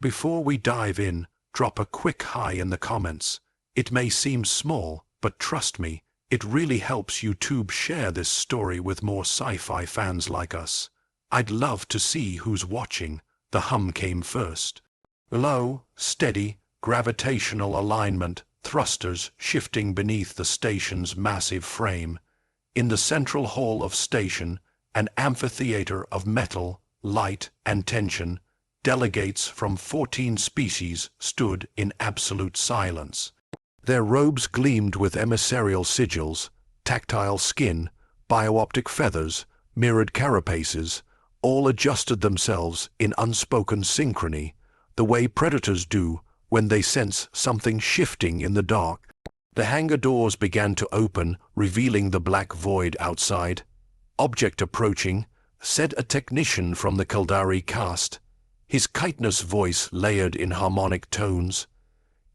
Before we dive in, drop a quick hi in the comments. It may seem small, but trust me, it really helps YouTube share this story with more sci-fi fans like us. I'd love to see who's watching. The hum came first. Low, steady, gravitational alignment, thrusters shifting beneath the station's massive frame. In the central hall of station, an amphitheater of metal, light, and tension, delegates from 14 species stood in absolute silence. Their robes gleamed with emissarial sigils, tactile skin, biooptic feathers, mirrored carapaces, all adjusted themselves in unspoken synchrony, the way predators do when they sense something shifting in the dark. The hangar doors began to open, revealing the black void outside. "Object approaching," said a technician from the Kildari caste, his chitinous voice layered in harmonic tones.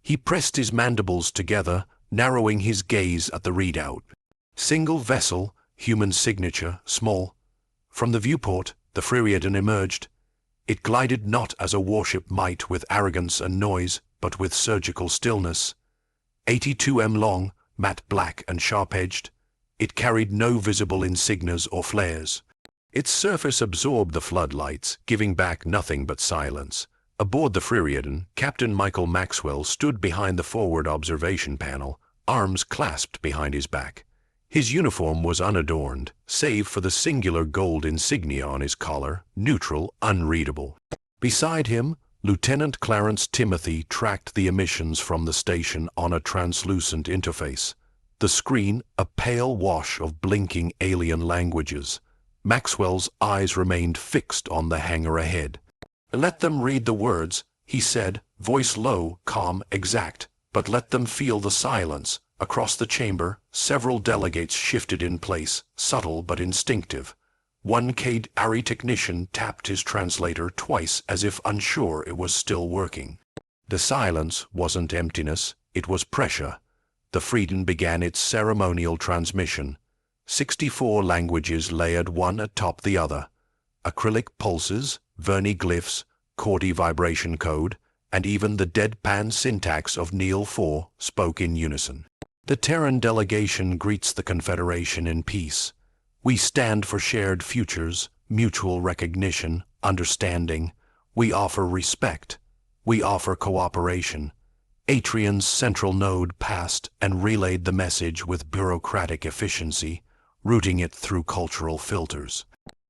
He pressed his mandibles together, narrowing his gaze at the readout. Single vessel, human signature, small. From the viewport, the Frerieden emerged. It glided not as a warship might with arrogance and noise, but with surgical stillness. 82 m long, matte black and sharp-edged, it carried no visible insignias or flares. Its surface absorbed the floodlights, giving back nothing but silence. Aboard the Frerieden, Captain Michael Maxwell stood behind the forward observation panel, arms clasped behind his back. His uniform was unadorned, save for the singular gold insignia on his collar, neutral, unreadable. Beside him, Lieutenant Clarence Timothy tracked the emissions from the station on a translucent interface. The screen, a pale wash of blinking alien languages. Maxwell's eyes remained fixed on the hangar ahead. "Let them read the words," he said, voice low, calm, exact, "but let them feel the silence." Across the chamber, several delegates shifted in place, subtle but instinctive. One Kildari technician tapped his translator twice as if unsure it was still working. The silence wasn't emptiness, it was pressure. The Frerieden began its ceremonial transmission. 64 languages layered one atop the other. Acrylic pulses, verni-glyphs, Cordy vibration code, and even the deadpan syntax of Neil 4 spoke in unison. The Terran delegation greets the Confederation in peace. We stand for shared futures, mutual recognition, understanding. We offer respect. We offer cooperation. Atrian's central node passed and relayed the message with bureaucratic efficiency, routing it through cultural filters.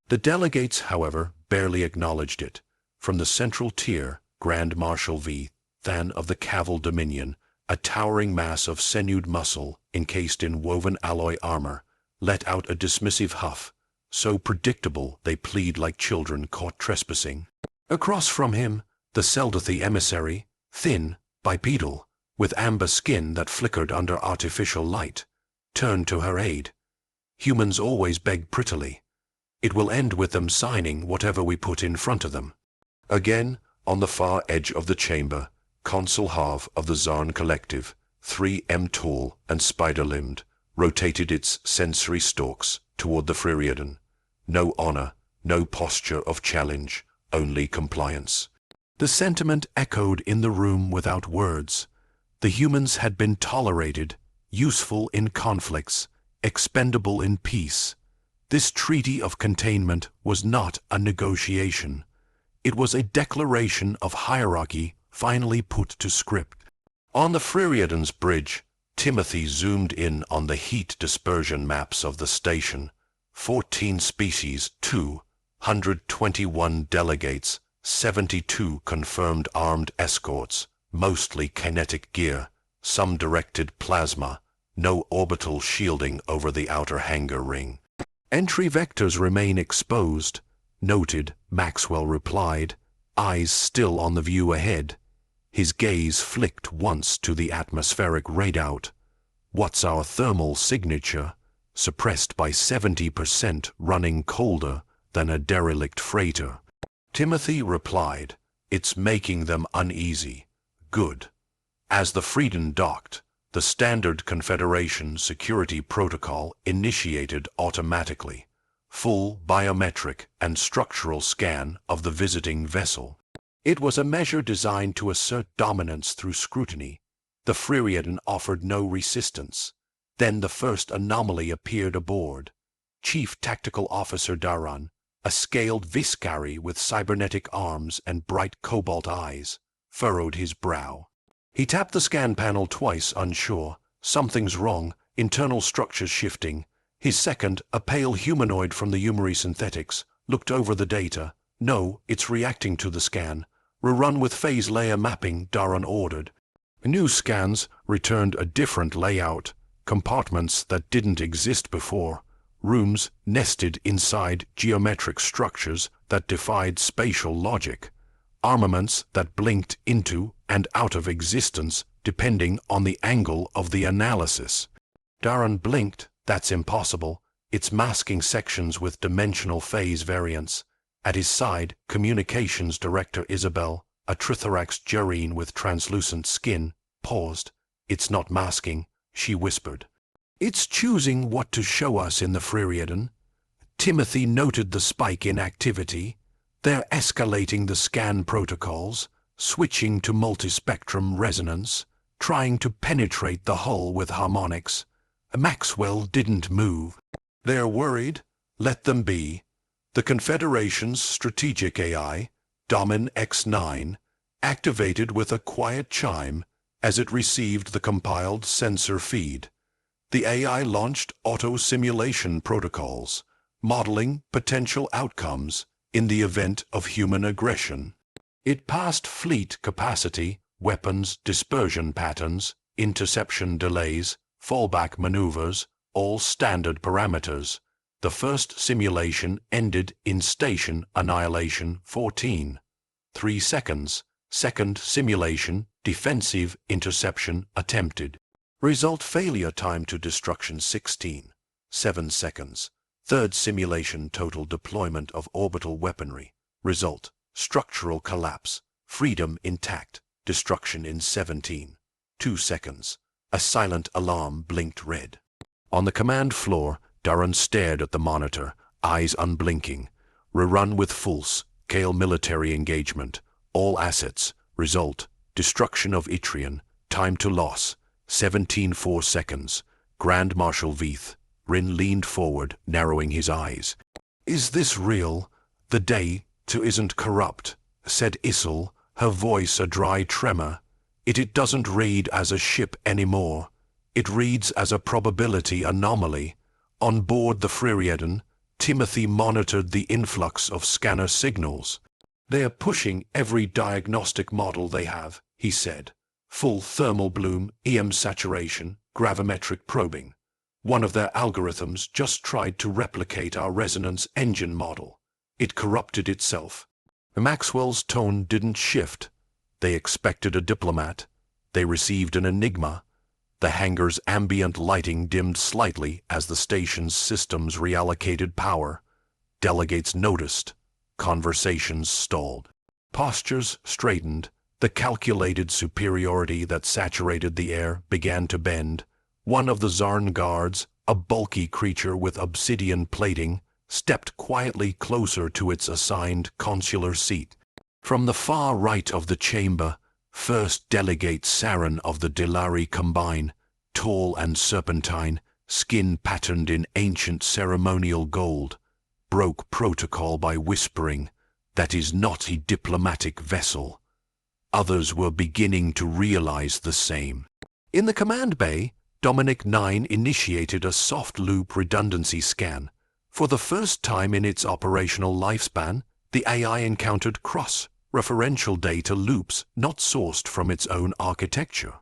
The delegates, however, barely acknowledged it. From the central tier, Grand Marshal V. Than of the Caval Dominion, a towering mass of sinewed muscle encased in woven alloy armor, let out a dismissive huff, so predictable they plead like children caught trespassing. Across from him, the Seldathi emissary, thin, bipedal, with amber skin that flickered under artificial light, turned to her aid. Humans always beg prettily. It will end with them signing whatever we put in front of them. Again, on the far edge of the chamber, Consul Harv of the Zarn Collective, 3 m tall and spider-limbed, rotated its sensory stalks toward the Frerieden. No honor, no posture of challenge, only compliance. The sentiment echoed in the room without words. The humans had been tolerated, useful in conflicts, expendable in peace. This treaty of containment was not a negotiation. It was a declaration of hierarchy finally put to script. On the Frerieden's bridge, Timothy zoomed in on the heat dispersion maps of the station. 14 species, 221 delegates, 72 confirmed armed escorts, mostly kinetic gear, some directed plasma, no orbital shielding over the outer hangar ring. "Entry vectors remain exposed," noted, Maxwell replied, eyes still on the view ahead. His gaze flicked once to the atmospheric readout. "What's our thermal signature?" Suppressed by 70%, running colder than a derelict freighter. Timothy replied, "It's making them uneasy." Good. As the Frerieden docked, the standard Confederation security protocol initiated automatically. Full biometric and structural scan of the visiting vessel. It was a measure designed to assert dominance through scrutiny. The Frerieden offered no resistance. Then the first anomaly appeared aboard. Chief Tactical Officer Daran, a scaled Viscari with cybernetic arms and bright cobalt eyes, furrowed his brow. He tapped the scan panel twice, unsure. Something's wrong, internal structures shifting. His second, a pale humanoid from the Umari synthetics, looked over the data. No, it's reacting to the scan. Rerun with phase layer mapping, Daran ordered. New scans returned a different layout, compartments that didn't exist before, rooms nested inside geometric structures that defied spatial logic, armaments that blinked into and out of existence depending on the angle of the analysis. Daran blinked. That's impossible. It's masking sections with dimensional phase variance. At his side, Communications Director Isabel, a trithorax gerene with translucent skin, paused. It's not masking, she whispered. It's choosing what to show us in the Frerieden. Timothy noted the spike in activity. They're escalating the scan protocols, switching to multispectrum resonance, trying to penetrate the hull with harmonics. Maxwell didn't move. They're worried. Let them be. The Confederation's strategic AI, Domin X9, activated with a quiet chime as it received the compiled sensor feed. The AI launched auto-simulation protocols, modeling potential outcomes in the event of human aggression. It passed fleet capacity, weapons dispersion patterns, interception delays, fallback maneuvers, all standard parameters. The first simulation ended in station annihilation 14. 3 seconds. Second simulation, defensive interception attempted. Result failure time to destruction 16. 7 seconds. Third simulation total deployment of orbital weaponry. Result, structural collapse. Freedom intact. Destruction in 17. 2 seconds. A silent alarm blinked red. On the command floor, Daran stared at the monitor, eyes unblinking. Rerun with full-scale military engagement. All assets. Result, destruction of Atrian. Time to loss, 17.4 seconds. Grand Marshal Veith. Rin leaned forward, narrowing his eyes. Is this real? The day to isn't corrupt, said Issel, her voice a dry tremor. It doesn't read as a ship anymore. It reads as a probability anomaly. On board the Frerieden, Timothy monitored the influx of scanner signals. They are pushing every diagnostic model they have, he said. Full thermal bloom, EM saturation, gravimetric probing. One of their algorithms just tried to replicate our resonance engine model. It corrupted itself. Maxwell's tone didn't shift. They expected a diplomat. They received an enigma. The hangar's ambient lighting dimmed slightly as the station's systems reallocated power. Delegates noticed. Conversations stalled. Postures straightened. The calculated superiority that saturated the air began to bend. One of the Zarn guards, a bulky creature with obsidian plating, stepped quietly closer to its assigned consular seat. From the far right of the chamber, First Delegate Saren of the Delari Combine, tall and serpentine, skin patterned in ancient ceremonial gold, broke protocol by whispering, "That is not a diplomatic vessel." Others were beginning to realize the same. In the command bay, Dominic 9 initiated a soft-loop redundancy scan. For the first time in its operational lifespan, the AI encountered cross-referential data loops not sourced from its own architecture.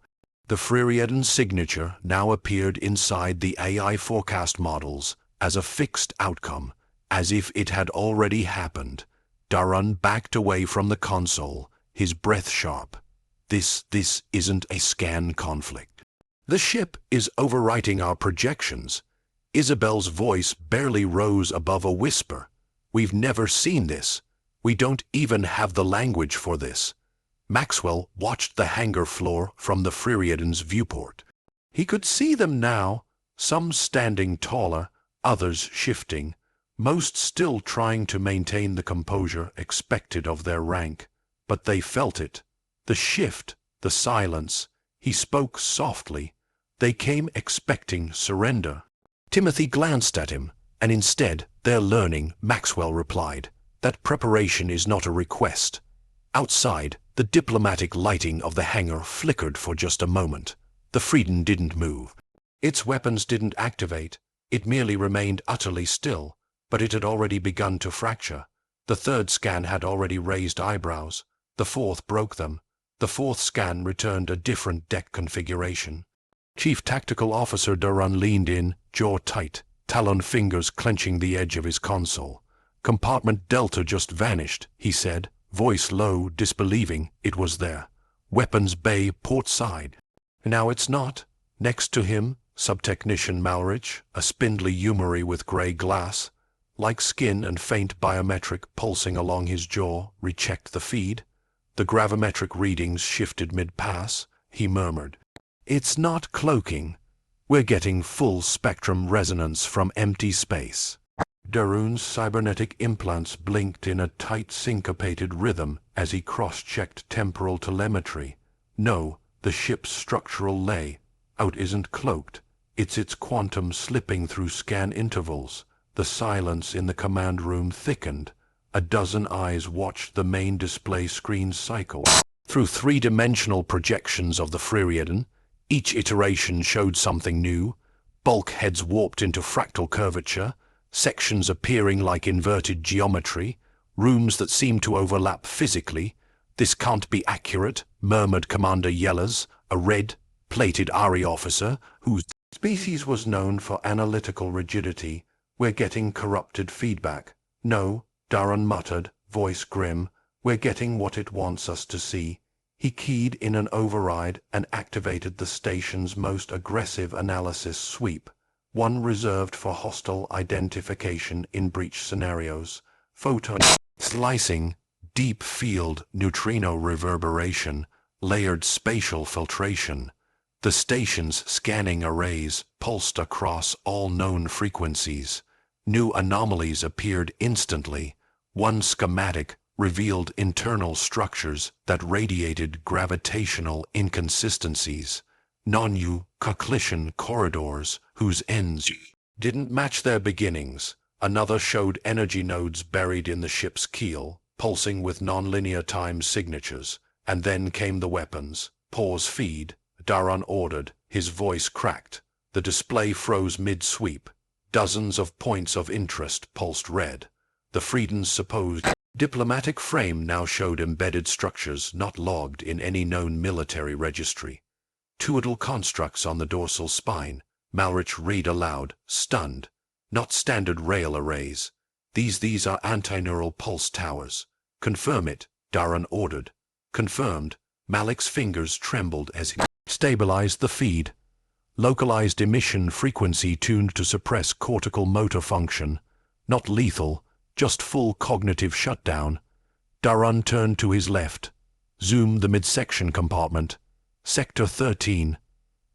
The Frerieden signature now appeared inside the AI forecast models as a fixed outcome, as if it had already happened. Daran backed away from the console, his breath sharp. This isn't a scan conflict. The ship is overwriting our projections. Isabel's voice barely rose above a whisper. We've never seen this. We don't even have the language for this. Maxwell watched the hangar floor from the Freerieden's viewport. He could see them now, some standing taller, others shifting, most still trying to maintain the composure expected of their rank. but they felt it. The shift, the silence. He spoke softly. They came expecting surrender. Timothy glanced at him, and instead, "They're learning," Maxwell replied. "That preparation is not a request." Outside, the diplomatic lighting of the hangar flickered for just a moment. The Frerieden didn't move. Its weapons didn't activate. It merely remained utterly still, but it had already begun to fracture. The third scan had already raised eyebrows. The fourth broke them. The fourth scan returned a different deck configuration. Chief Tactical Officer Duran leaned in, jaw tight, taloned fingers clenching the edge of his console. "Compartment Delta just vanished," he said, voice low, disbelieving. It was there. "Weapons bay port side." "Now it's not." Next to him, Subtechnician Malrich, a spindly Yumari with gray glass, like skin and faint biometric pulsing along his jaw, rechecked the feed. The gravimetric readings shifted mid-pass. He murmured, "It's not cloaking. We're getting full-spectrum resonance from empty space." Darun's cybernetic implants blinked in a tight syncopated rhythm as he cross-checked temporal telemetry. No, the ship's structural layout isn't cloaked. It's its quantum slipping through scan intervals. The silence in the command room thickened. A dozen eyes watched the main display screen cycle through three-dimensional projections of the Frerieden. Each iteration showed something new. Bulkheads warped into fractal curvature, sections appearing like inverted geometry, rooms that seemed to overlap physically. "This can't be accurate," murmured Commander Yellers, a red-plated ARI officer whose species was known for analytical rigidity. "We're getting corrupted feedback." "No," Duran muttered, voice grim. "We're getting what it wants us to see." He keyed in an override and activated the station's most aggressive analysis sweep, one reserved for hostile identification in breach scenarios. Photon slicing, deep field neutrino reverberation, layered spatial filtration. The station's scanning arrays pulsed across all known frequencies. New anomalies appeared instantly. One schematic revealed internal structures that radiated gravitational inconsistencies, non-Euclidean corridors whose ends didn't match their beginnings. Another showed energy nodes buried in the ship's keel, pulsing with nonlinear time signatures. And then came the weapons. "Pause feed," Duran ordered, his voice cracked. The display froze mid-sweep. Dozens of points of interest pulsed red. The Frieden's supposed diplomatic frame now showed embedded structures not logged in any known military registry. "Twoidal constructs on the dorsal spine," Malrich read aloud, stunned. "Not standard rail arrays. These are antineural pulse towers." "Confirm it," Duran ordered. Confirmed. Malik's fingers trembled as he stabilized the feed. Localized emission frequency tuned to suppress cortical motor function. Not lethal, just full cognitive shutdown. Duran turned to his left. "Zoom the midsection compartment. Sector 13.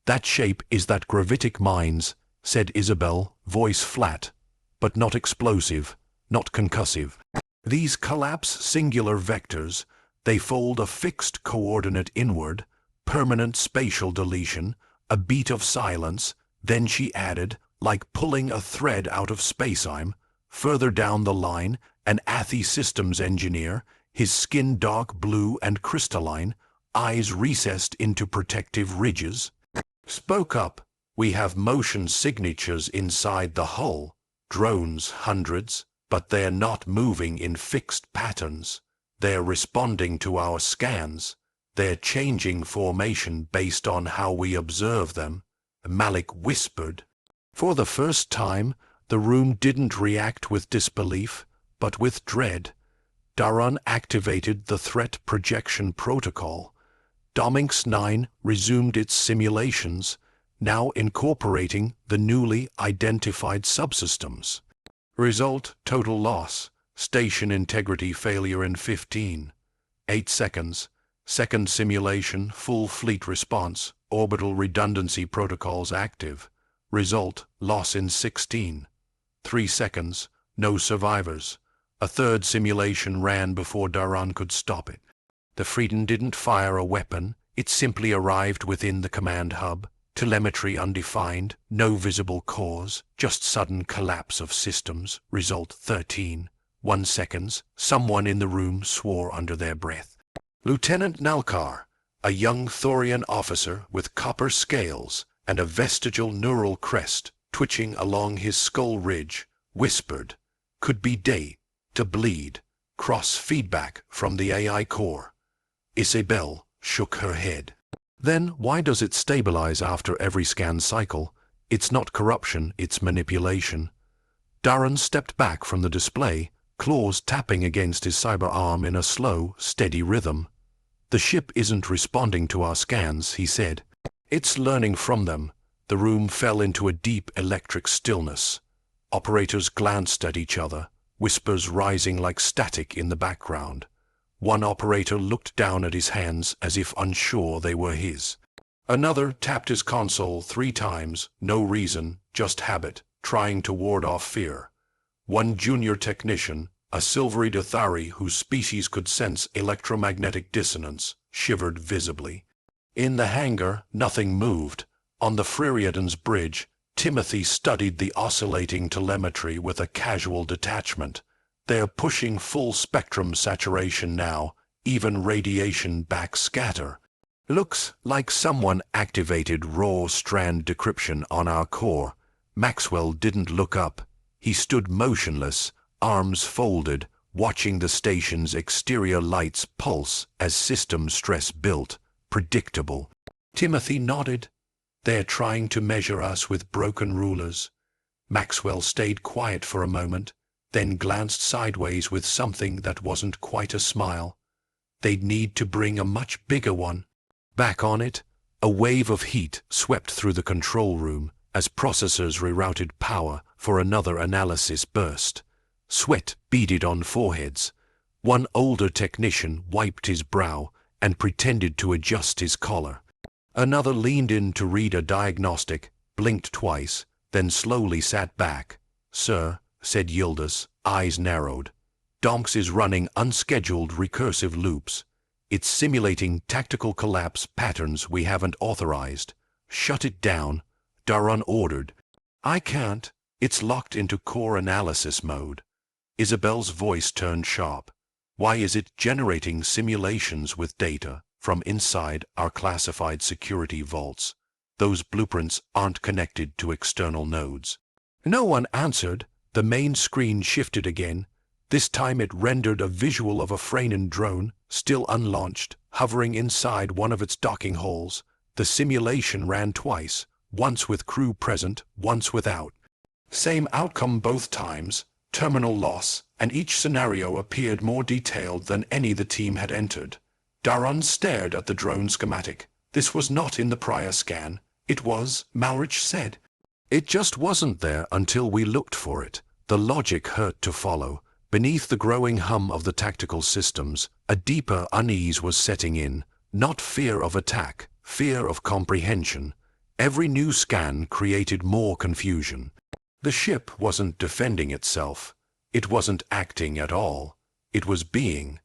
"That shape is that gravitic mines," said Isabel, voice flat, but not explosive, not concussive. "These collapse singular vectors. They fold a fixed coordinate inward, permanent spatial deletion, a beat of silence." Then she added, like pulling a thread out of spacetime, further down the line, an Athi systems engineer, his skin dark blue and crystalline, eyes recessed into protective ridges, spoke up. "We have motion signatures inside the hull. Drones, hundreds, but they're not moving in fixed patterns. They're responding to our scans. They're changing formation based on how we observe them." Malik whispered. For the first time, the room didn't react with disbelief, but with dread. Duran activated the threat projection protocol. Dominx 9 resumed its simulations, now incorporating the newly identified subsystems. Result: total loss. Station integrity failure in 15.8 seconds. Second simulation, full fleet response, orbital redundancy protocols active. Result: loss in 16.3 seconds, no survivors. A third simulation ran before Duran could stop it. The Frerieden didn't fire a weapon, it simply arrived within the command hub. Telemetry undefined, no visible cause, just sudden collapse of systems. Result 13.1 seconds. Someone in the room swore under their breath. Lieutenant Nalkar, a young Thorian officer with copper scales and a vestigial neural crest twitching along his skull ridge, whispered, "Could be day to bleed." Cross feedback from the AI core. Isabel shook her head. Then why does it stabilize after every scan cycle? It's not corruption, it's manipulation. Darren stepped back from the display, claws tapping against his cyber arm in a slow, steady rhythm. "The ship isn't responding to our scans," he said. "It's learning from them." The room fell into a deep electric stillness. Operators glanced at each other, whispers rising like static in the background. One operator looked down at his hands as if unsure they were his. Another tapped his console 3 times, no reason, just habit, trying to ward off fear. One junior technician, a silvery Dathari whose species could sense electromagnetic dissonance, shivered visibly. In the hangar, nothing moved. On the Frerieden's bridge, Timothy studied the oscillating telemetry with a casual detachment. They're pushing full spectrum saturation now, even radiation backscatter. Looks like someone activated raw strand decryption on our core. Maxwell didn't look up. He stood motionless, arms folded, watching the station's exterior lights pulse as system stress built. Predictable. Timothy nodded. "They're trying to measure us with broken rulers." Maxwell stayed quiet for a moment, then glanced sideways with something that wasn't quite a smile. "They'd need to bring a much bigger one." Back on it, a wave of heat swept through the control room as processors rerouted power for another analysis burst. Sweat beaded on foreheads. One older technician wiped his brow and pretended to adjust his collar. Another leaned in to read a diagnostic, blinked twice, then slowly sat back. "Sir," said Yildiz, eyes narrowed. "Donks is running unscheduled recursive loops. It's simulating tactical collapse patterns we haven't authorized. Shut it down," Darren ordered. "I can't. It's locked into core analysis mode." Isabel's voice turned sharp. "Why is it generating simulations with data from inside our classified security vaults? Those blueprints aren't connected to external nodes." No one answered. The main screen shifted again. This time it rendered a visual of a Frerieden drone, still unlaunched, hovering inside one of its docking holes. The simulation ran twice, once with crew present, once without. Same outcome both times, terminal loss, and each scenario appeared more detailed than any the team had entered. Darren stared at the drone schematic. This was not in the prior scan. It was, Malrich said. It just wasn't there until we looked for it. The logic hurt to follow. Beneath the growing hum of the tactical systems, a deeper unease was setting in. Not fear of attack, fear of comprehension. Every new scan created more confusion. The ship wasn't defending itself. It wasn't acting at all. It was being,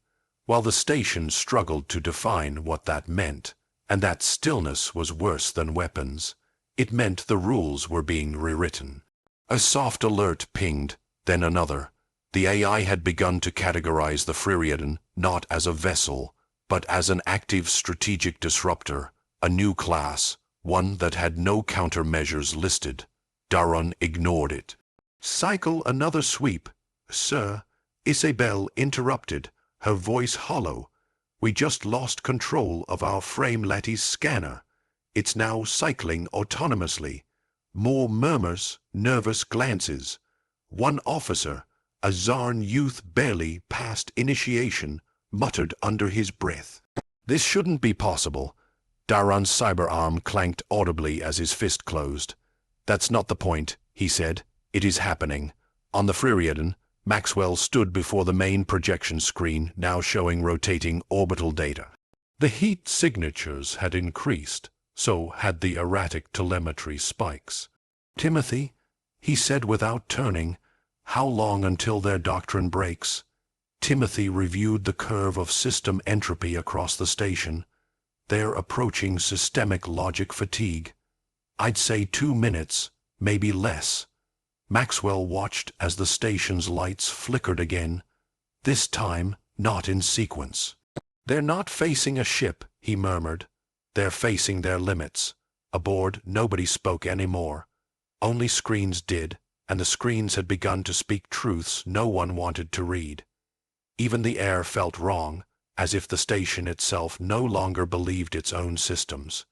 while the station struggled to define what that meant. And that stillness was worse than weapons. It meant the rules were being rewritten. A soft alert pinged, then another. The AI had begun to categorize the Frerieden not as a vessel, but as an active strategic disruptor, a new class, one that had no countermeasures listed. Darren ignored it. "Cycle another sweep, sir," Isabel interrupted, her voice hollow. "We just lost control of our frame lattice scanner. It's now cycling autonomously." More murmurs, nervous glances. One officer, a Zarn youth barely past initiation, muttered under his breath, "This shouldn't be possible." Darren's cyber arm clanked audibly as his fist closed. "That's not the point," he said. "It is happening." On the Frerieden, Maxwell stood before the main projection screen, now showing rotating orbital data. The heat signatures had increased, so had the erratic telemetry spikes. "Timothy," he said without turning, "how long until their doctrine breaks?" Timothy reviewed the curve of system entropy across the station. They're approaching systemic logic fatigue. I'd say 2 minutes, maybe less. Maxwell watched as the station's lights flickered again, this time not in sequence. They're not facing a ship, he murmured. They're facing their limits. Aboard, nobody spoke anymore. Only screens did, and the screens had begun to speak truths no one wanted to read. Even the air felt wrong, as if the station itself no longer believed its own systems.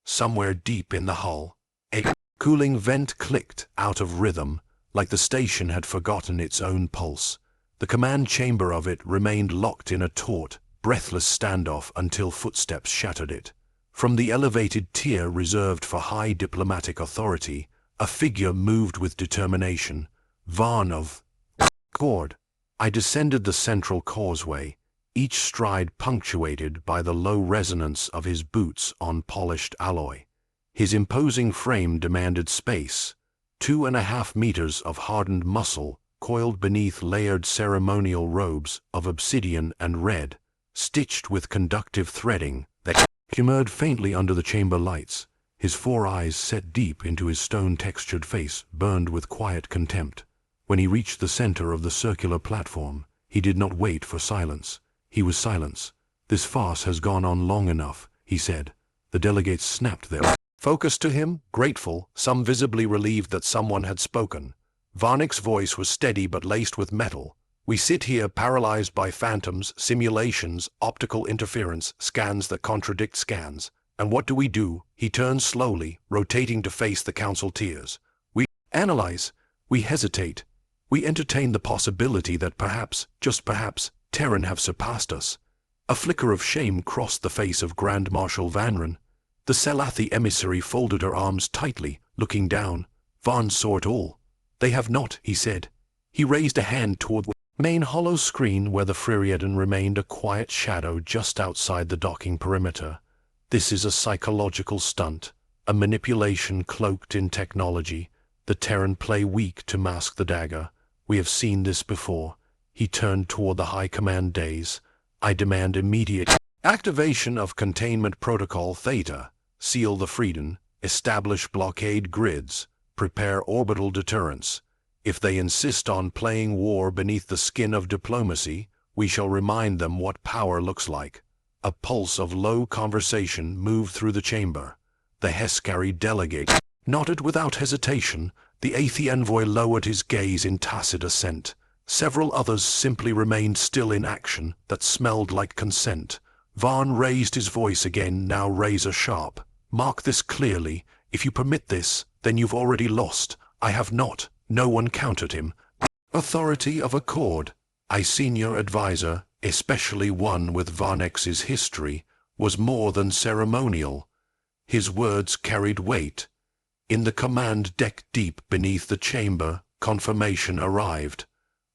Somewhere deep in the hull, a cooling vent clicked out of rhythm, like the station had forgotten its own pulse. The command chamber of it remained locked in a taut, breathless standoff until footsteps shattered it. From the elevated tier reserved for high diplomatic authority, a figure moved with determination. Vaughn of Cord. I descended the central causeway, each stride punctuated by the low resonance of his boots on polished alloy. His imposing frame demanded space. 2.5 meters of hardened muscle coiled beneath layered ceremonial robes of obsidian and red, stitched with conductive threading that shimmered faintly under the chamber lights. His 4 eyes set deep into his stone-textured face burned with quiet contempt. When he reached the center of the circular platform, he did not wait for silence. He was silence. This farce has gone on long enough, he said. The delegates snapped their focus to him, grateful, some visibly relieved that someone had spoken. Varnick's voice was steady but laced with metal. We sit here paralyzed by phantoms, simulations, optical interference, scans that contradict scans. And what do? He turns slowly, rotating to face the council tiers. We analyze. We hesitate. We entertain the possibility that perhaps, just perhaps, Terran have surpassed us. A flicker of shame crossed the face of Grand Marshal Vanran. The Selathi emissary folded her arms tightly, looking down. Vaughn saw it all. They have not, he said. He raised a hand toward the main hollow screen where the Frerieden remained a quiet shadow just outside the docking perimeter. This is a psychological stunt, a manipulation cloaked in technology. The Terran play weak to mask the dagger. We have seen this before. He turned toward the High Command days. I demand immediate activation of Containment Protocol Theta. Seal the Frerieden. Establish blockade grids. Prepare orbital deterrence. If they insist on playing war beneath the skin of diplomacy, we shall remind them what power looks like. A pulse of low conversation moved through the chamber. The Heskari delegate nodded without hesitation. The Athi envoy lowered his gaze in tacit assent. Several others simply remained still in action that smelled like consent. Vaughn raised his voice again, now razor-sharp. Mark this clearly. If you permit this, then you've already lost. I have not. No one countered him. Authority of accord. A senior advisor, especially one with Varnex's history, was more than ceremonial. His words carried weight. In the command deck deep beneath the chamber, confirmation arrived.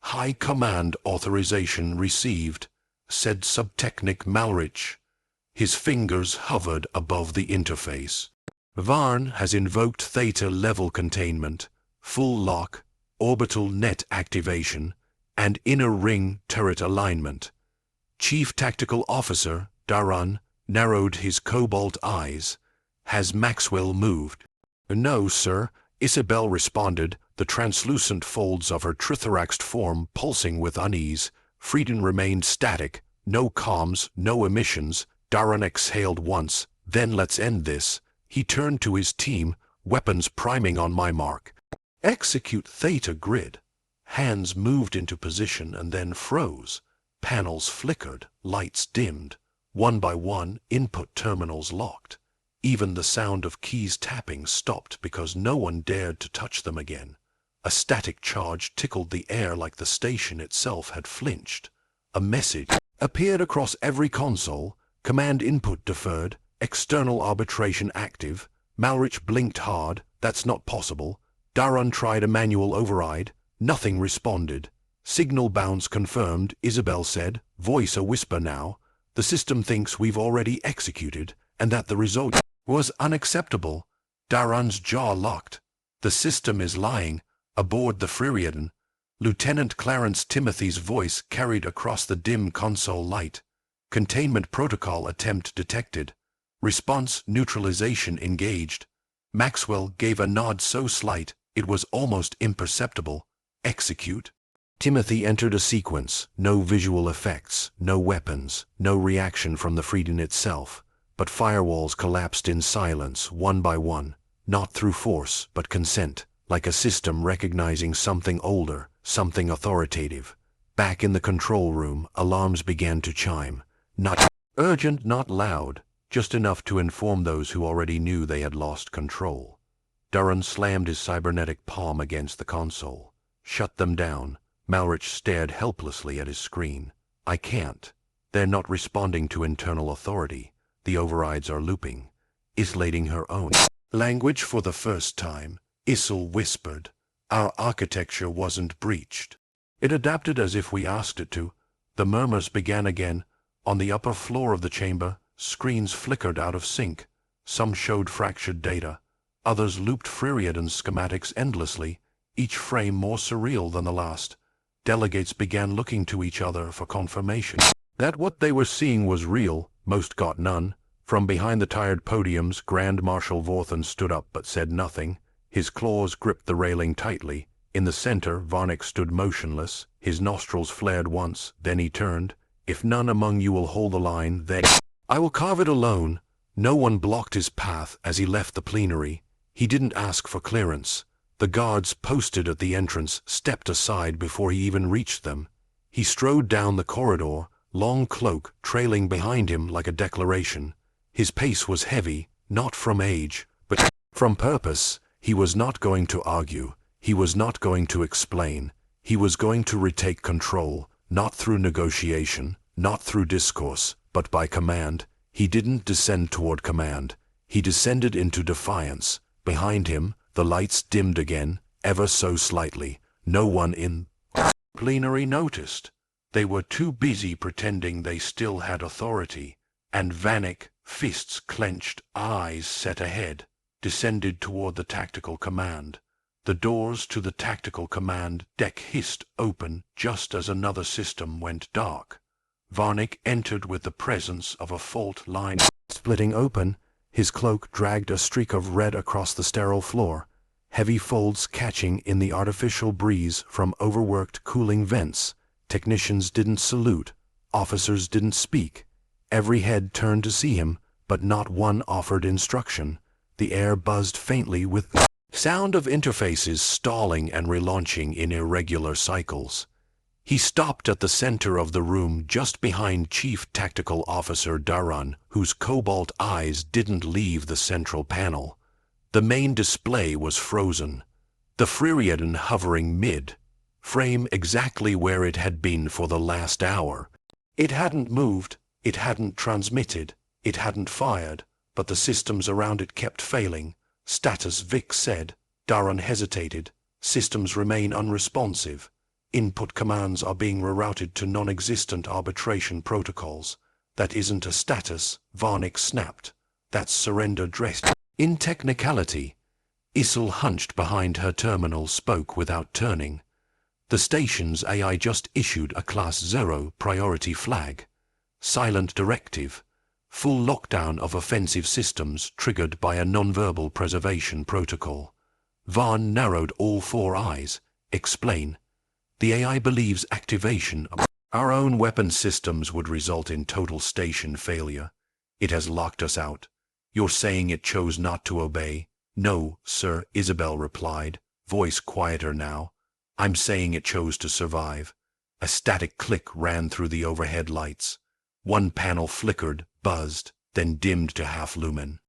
High Command authorization received, said Subtechnic Malrich. His fingers hovered above the interface. Varn has invoked Theta level containment, full lock, orbital net activation, and inner ring turret alignment. Chief Tactical Officer, Daran, narrowed his cobalt eyes. Has Maxwell moved? No, sir, Isabel responded, the translucent folds of her trithoraxed form pulsing with unease. Frerieden remained static, no comms, no emissions. Daran exhaled once, then let's end this. He turned to his team, weapons priming on my mark. Execute Theta grid. Hands moved into position and then froze. Panels flickered, lights dimmed. One by one, input terminals locked. Even the sound of keys tapping stopped because no one dared to touch them again. A static charge tickled the air like the station itself had flinched. A message appeared across every console. Command input deferred. External arbitration active. Malrich blinked hard. That's not possible. Daran tried a manual override. Nothing responded. Signal bounce confirmed, Isabel said, voice a whisper now. The system thinks we've already executed, and that the result was unacceptable. Daran's jaw locked. The system is lying. Aboard the Frerieden. Lieutenant Clarence Timothy's voice carried across the dim console light. Containment protocol attempt detected. Response neutralization engaged. Maxwell gave a nod so slight it was almost imperceptible. Execute. Timothy entered a sequence. No visual effects, no weapons, no reaction from the Frerieden itself. But firewalls collapsed in silence, one by one, not through force, but consent, like a system recognizing something older, something authoritative. Back in the control room, alarms began to chime. Not urgent, not loud, just enough to inform those who already knew they had lost control. Durran slammed his cybernetic palm against the console. Shut them down. Malrich stared helplessly at his screen. I can't. They're not responding to internal authority. The overrides are looping. Isolating her own language for the first time, Issel whispered. Our architecture wasn't breached. It adapted as if we asked it to. The murmurs began again. On the upper floor of the chamber, screens flickered out of sync. Some showed fractured data. Others looped Frerieden schematics endlessly, each frame more surreal than the last. Delegates began looking to each other for confirmation that what they were seeing was real. Most got none. From behind the tired podiums, Grand Marshal Vorthen stood up but said nothing. His claws gripped the railing tightly. In the center, Varnick stood motionless. His nostrils flared once, then he turned. If none among you will hold the line, then I will carve it alone. No one blocked his path as he left the plenary. He didn't ask for clearance. The guards posted at the entrance stepped aside before he even reached them. He strode down the corridor, long cloak trailing behind him like a declaration. His pace was heavy, not from age, but from purpose. He was not going to argue. He was not going to explain. He was going to retake control, not through negotiation, not through discourse, but by command. He didn't descend toward command. He descended into defiance. Behind him, the lights dimmed again, ever so slightly. No one in plenary noticed. They were too busy pretending they still had authority. And Vanek, fists clenched, eyes set ahead, descended toward the tactical command. The doors to the tactical command deck hissed open just as another system went dark. Varnick entered with the presence of a fault line splitting open. His cloak dragged a streak of red across the sterile floor, heavy folds catching in the artificial breeze from overworked cooling vents. Technicians didn't salute. Officers didn't speak. Every head turned to see him, but not one offered instruction. The air buzzed faintly with the sound of interfaces stalling and relaunching in irregular cycles. He stopped at the center of the room just behind Chief Tactical Officer Durran, whose cobalt eyes didn't leave the central panel. The main display was frozen, the Frerieden hovering mid-frame exactly where it had been for the last hour. It hadn't moved, it hadn't transmitted, it hadn't fired, but the systems around it kept failing. Status Vic said. Durran hesitated. Systems remain unresponsive. Input commands are being rerouted to non-existent arbitration protocols. That isn't a status, Varnick snapped. That's surrender dressed in technicality. Issel, hunched behind her terminal, spoke without turning. The station's AI just issued a Class 0 priority flag. Silent directive. Full lockdown of offensive systems triggered by a nonverbal preservation protocol. Varn narrowed all four eyes. Explain. The AI believes activation of our own weapon systems would result in total station failure. It has locked us out. You're saying it chose not to obey? No, sir, Isabel replied, voice quieter now. I'm saying it chose to survive. A static click ran through the overhead lights. One panel flickered, buzzed, then dimmed to half lumen.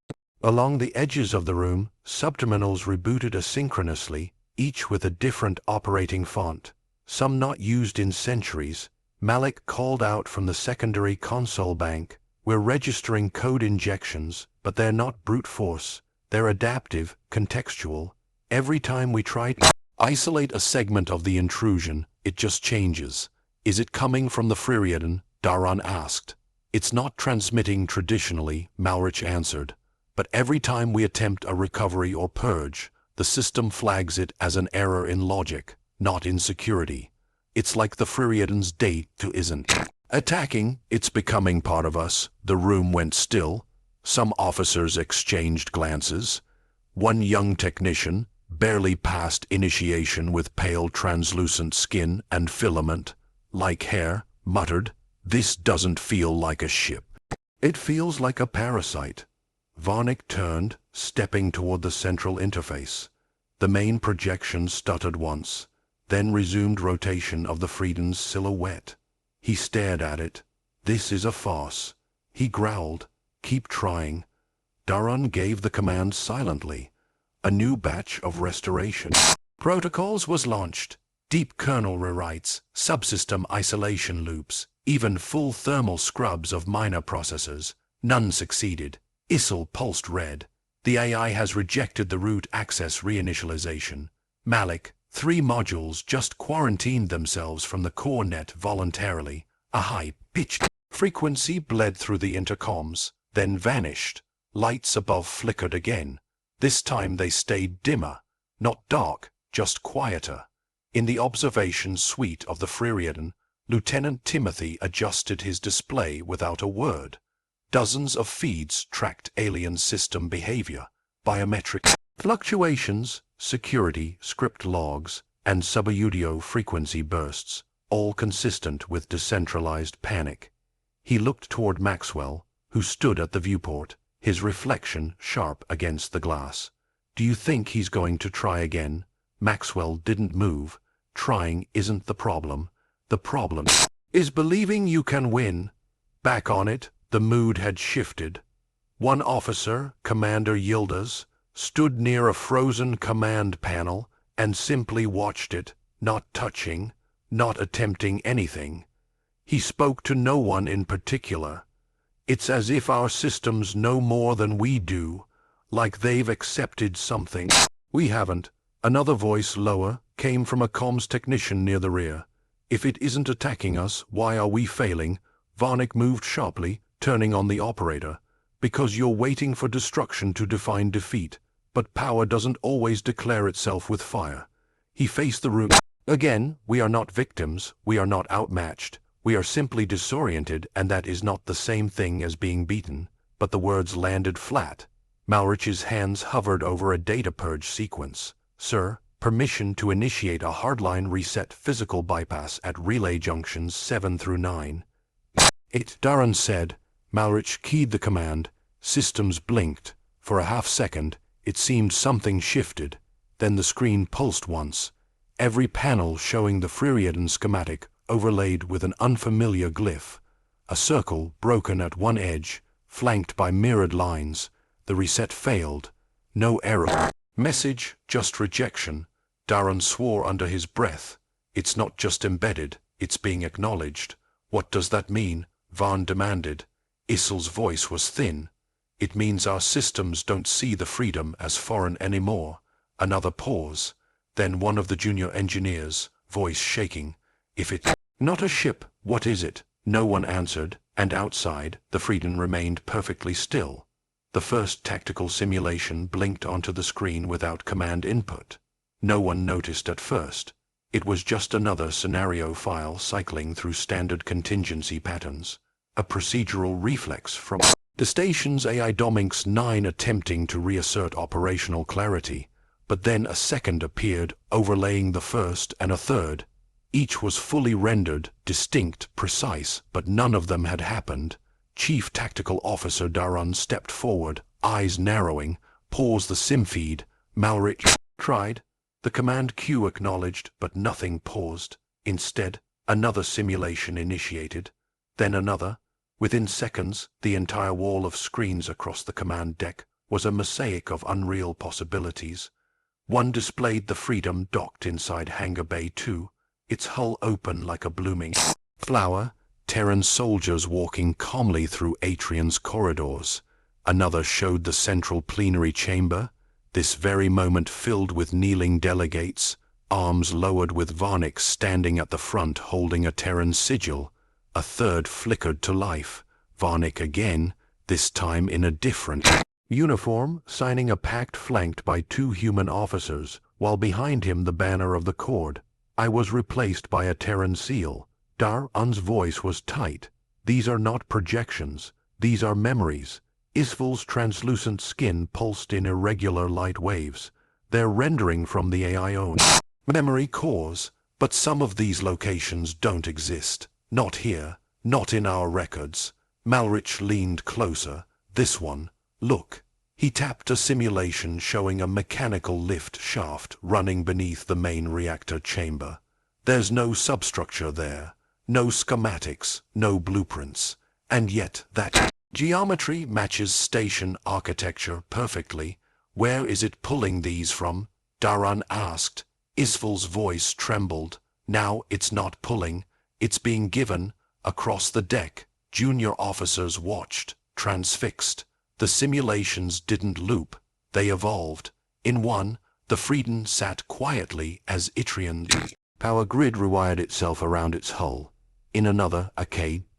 Along the edges of the room, subterminals rebooted asynchronously, each with a different operating font. Some not used in centuries. Malik called out from the secondary console bank, "We're registering code injections, but they're not brute force. They're adaptive, contextual. Every time we try to isolate a segment of the intrusion, it just changes." "Is it coming from the Frerieden?" Durran asked. "It's not transmitting traditionally," Malrich answered. "But every time we attempt a recovery or purge, the system flags it as an error in logic. not insecurity. It's like the Freriden's date to isn't attacking, it's becoming part of us. The room went still. Some officers exchanged glances. One young technician, barely past initiation with pale translucent skin and filament, like hair, muttered, "This doesn't feel like a ship. It feels like a parasite." Varnick turned, stepping toward the central interface. The main projection stuttered once, then resumed rotation of the Frieden's silhouette. He stared at it. "This is a farce." He growled, "Keep trying." Daran gave the command silently. A new batch of restoration protocols was launched. Deep kernel rewrites, subsystem isolation loops, even full thermal scrubs of minor processors. None succeeded. Issel pulsed red. The AI has rejected the root access reinitialization. Malik, 3 modules just quarantined themselves from the core net voluntarily. A high-pitched frequency bled through the intercoms, then vanished. Lights above flickered again. This time they stayed dimmer, not dark, just quieter. In the observation suite of the Frerieden, Lieutenant Timothy adjusted his display without a word. Dozens of feeds tracked alien system behavior, biometric fluctuations, security, script logs, and sub-audio frequency bursts, all consistent with decentralized panic. He looked toward Maxwell, who stood at the viewport, his reflection sharp against the glass. "Do you think he's going to try again?" Maxwell didn't move. Trying isn't the problem. The problem is believing you can win. Back on it, the mood had shifted. One officer, Commander Yildiz, stood near a frozen command panel and simply watched it, not touching, not attempting anything. He spoke to no one in particular. "It's as if our systems know more than we do, like they've accepted something we haven't." Another voice, lower, came from a comms technician near the rear. "If it isn't attacking us, why are we failing?" Varnick moved sharply, turning on the operator. "Because you're waiting for destruction to define defeat, but power doesn't always declare itself with fire." He faced the room. "Again, we are not victims, we are not outmatched. We are simply disoriented, and that is not the same thing as being beaten." But the words landed flat. Malrich's hands hovered over a data purge sequence. "Sir, permission to initiate a hardline reset physical bypass at relay junctions 7 through 9. It," Daran said. Malrich keyed the command. Systems blinked. For a half-second, it seemed something shifted. Then the screen pulsed once. Every panel showing the Frerieden schematic overlaid with an unfamiliar glyph. A circle broken at one edge, flanked by mirrored lines. The reset failed. No error message, just rejection. Daran swore under his breath. "It's not just embedded, it's being acknowledged." "What does that mean?" Varn demanded. Issel's voice was thin. "It means our systems don't see the freedom as foreign anymore." Another pause. Then one of the junior engineers, voice shaking. "If it's not a ship, what is it?" No one answered, and outside, the Frerieden remained perfectly still. The first tactical simulation blinked onto the screen without command input. No one noticed at first. It was just another scenario file cycling through standard contingency patterns. A procedural reflex from the station's AI Dominx 9 attempting to reassert operational clarity. But then a second appeared, overlaying the first, and a third. Each was fully rendered, distinct, precise, but none of them had happened. Chief Tactical Officer Daran stepped forward, eyes narrowing. "Pause the sim feed." Malrich tried. The command queue acknowledged, but nothing paused. Instead, another simulation initiated. Then another. Within seconds, the entire wall of screens across the command deck was a mosaic of unreal possibilities. One displayed the Freedom docked inside Hangar Bay 2, its hull open like a blooming flower, Terran soldiers walking calmly through Atrian's corridors. Another showed the central plenary chamber, this very moment filled with kneeling delegates, arms lowered with Varnick standing at the front holding a Terran sigil. A third flickered to life. Varnick again, this time in a different uniform, signing a pact flanked by 2 human officers, while behind him the banner of the Cord. I was replaced by a Terran seal. Dar'Un's voice was tight. These are not projections. These are memories. Isful's translucent skin pulsed in irregular light waves. They're rendering from the AI own memory cores, but some of these locations don't exist. Not here, not in our records. Malrich leaned closer. This one, look. He tapped a simulation showing a mechanical lift shaft running beneath the main reactor chamber. There's no substructure there, no schematics, no blueprints, and yet that geometry matches station architecture perfectly. Where is it pulling these from? Dar'Un asked. Isful's voice trembled. Now it's not pulling, it's being given. Across the deck, junior officers watched, transfixed. The simulations didn't loop, they evolved. In one, the Frerieden sat quietly as Atrian's power grid rewired itself around its hull. In another, a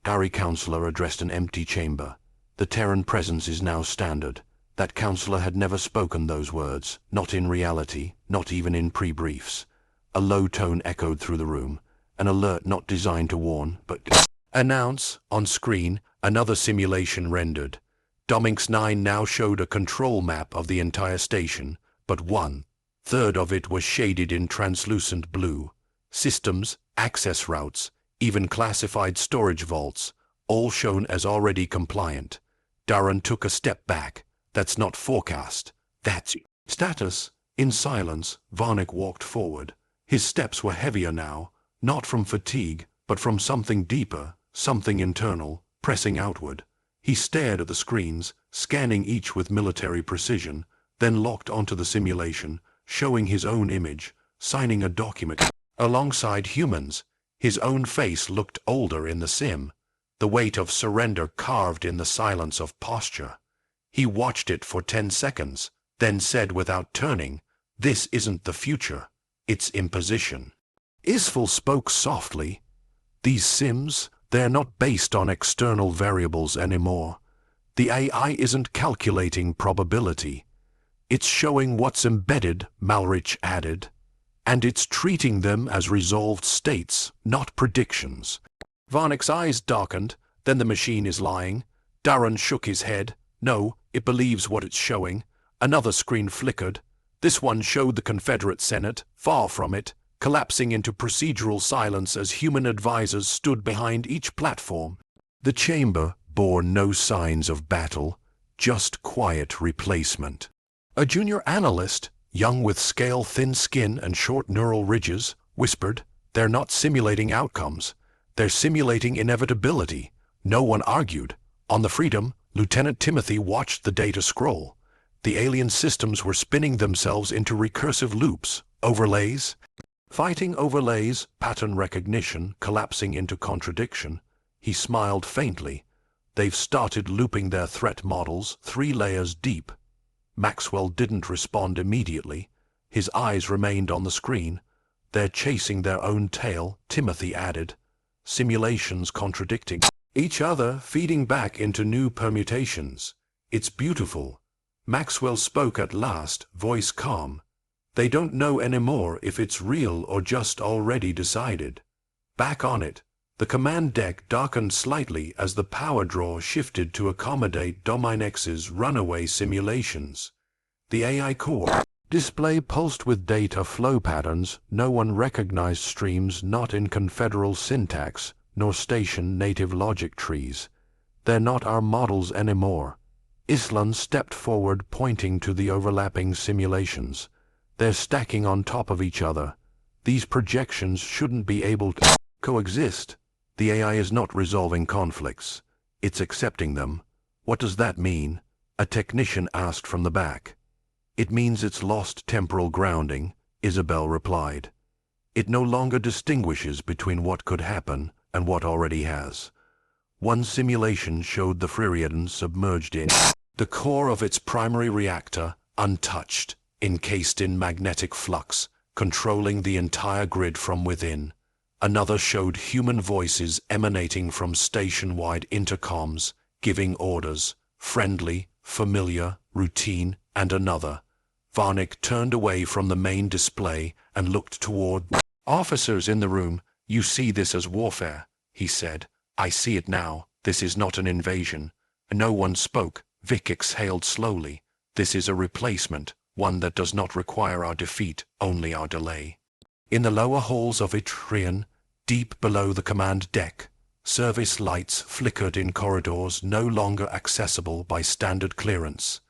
Dari counselor addressed an empty chamber. The Terran presence is now standard. That counselor had never spoken those words, not in reality, not even in pre-briefs. A low tone echoed through the room, an alert not designed to warn, but announce. On screen, another simulation rendered. Dominx 9 now showed a control map of the entire station, but 1/3 of it was shaded in translucent blue. Systems, access routes, even classified storage vaults, all shown as already compliant. Dar'Un took a step back. That's not forecast. That's status. In silence, Varnick walked forward. His steps were heavier now, not from fatigue, but from something deeper, something internal, pressing outward. He stared at the screens, scanning each with military precision, then locked onto the simulation, showing his own image, signing a document. Alongside humans, his own face looked older in the sim, the weight of surrender carved in the silence of posture. He watched it for 10 seconds, then said without turning, "This isn't the future, it's imposition." Isful spoke softly. "These sims, they're not based on external variables anymore. The AI isn't calculating probability. It's showing what's embedded," Malrich added. "And it's treating them as resolved states, not predictions." Varnick's eyes darkened. "Then the machine is lying." Dar'Un shook his head. "No, it believes what it's showing." Another screen flickered. This one showed the Confederate Senate, far from it, collapsing into procedural silence as human advisors stood behind each platform. The chamber bore no signs of battle, just quiet replacement. A junior analyst, young with scale-thin skin and short neural ridges, whispered, "They're not simulating outcomes. They're simulating inevitability." No one argued. On the Frerieden, Lieutenant Timothy watched the data scroll. The alien systems were spinning themselves into recursive loops, overlays, fighting overlays, pattern recognition, collapsing into contradiction. He smiled faintly. "They've started looping their threat models 3 layers deep." Maxwell didn't respond immediately. His eyes remained on the screen. "They're chasing their own tail," Timothy added. "Simulations contradicting each other, feeding back into new permutations. It's beautiful." Maxwell spoke at last, voice calm. "They don't know anymore if it's real or just already decided." Back on it, the command deck darkened slightly as the power draw shifted to accommodate Dominx's runaway simulations. The AI core display pulsed with data flow patterns. No one recognized streams not in confederal syntax, nor station native logic trees. "They're not our models anymore." Islan stepped forward, pointing to the overlapping simulations. "They're stacking on top of each other. These projections shouldn't be able to coexist." The AI is not resolving conflicts. It's accepting them. "What does that mean?" a technician asked from the back. "It means it's lost temporal grounding," Isabel replied. "It no longer distinguishes between what could happen and what already has." One simulation showed the Frerieden submerged in the core of its primary reactor, untouched, encased in magnetic flux, controlling the entire grid from within. Another showed human voices emanating from station-wide intercoms, giving orders, friendly, familiar, routine, and another. Varnick turned away from the main display and looked toward "Officers in the room, you see this as warfare," he said. "I see it now. This is not an invasion." No one spoke. Vic exhaled slowly. "This is a replacement, one that does not require our defeat, only our delay." In the lower halls of Atrian, deep below the command deck, service lights flickered in corridors no longer accessible by standard clearance.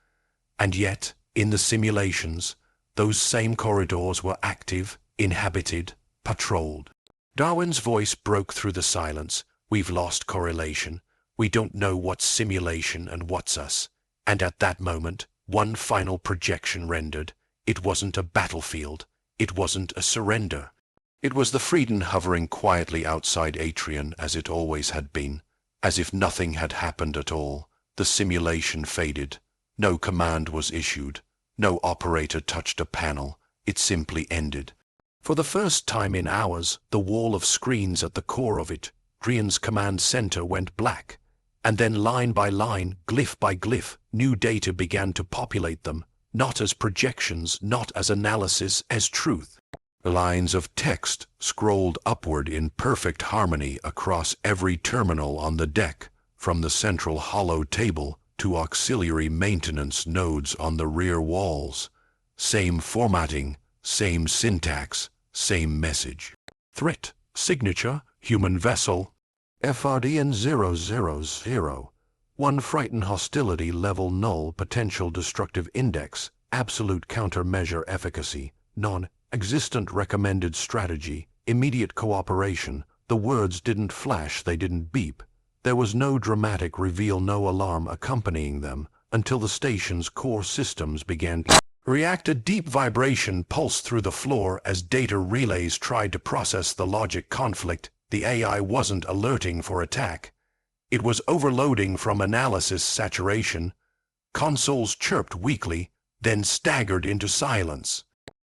And yet, in the simulations, those same corridors were active, inhabited, patrolled. Darwin's voice broke through the silence. "We've lost correlation. We don't know what's simulation and what's us." And at that moment, one final projection rendered. It wasn't a battlefield. It wasn't a surrender. It was the Frerieden hovering quietly outside Atrian as it always had been, as if nothing had happened at all. The simulation faded. No command was issued. No operator touched a panel. It simply ended. For the first time in hours, the wall of screens at the core of it, Atrian's command center, went black. And then line by line, glyph by glyph, new data began to populate them, not as projections, not as analysis, as truth. Lines of text scrolled upward in perfect harmony across every terminal on the deck, from the central hollow table to auxiliary maintenance nodes on the rear walls. Same formatting, same syntax, same message. Threat, signature, human vessel, Frerieden 000. One frightened hostility level null potential destructive index, absolute countermeasure efficacy, non-existent recommended strategy, immediate cooperation. The words didn't flash, they didn't beep. There was no dramatic reveal, no alarm accompanying them, until the station's core systems began to react. A deep vibration pulsed through the floor as data relays tried to process the logic conflict. The AI wasn't alerting for attack. It was overloading from analysis saturation. Consoles chirped weakly, then staggered into silence.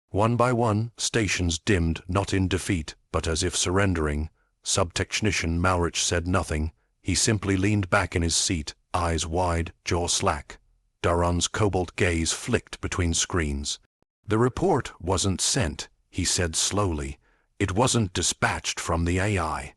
One by one, stations dimmed, not in defeat, but as if surrendering. Sub-technician Maurich said nothing. He simply leaned back in his seat, eyes wide, jaw slack. Darun's cobalt gaze flicked between screens. "The report wasn't sent," he said slowly. "It wasn't dispatched from the AI."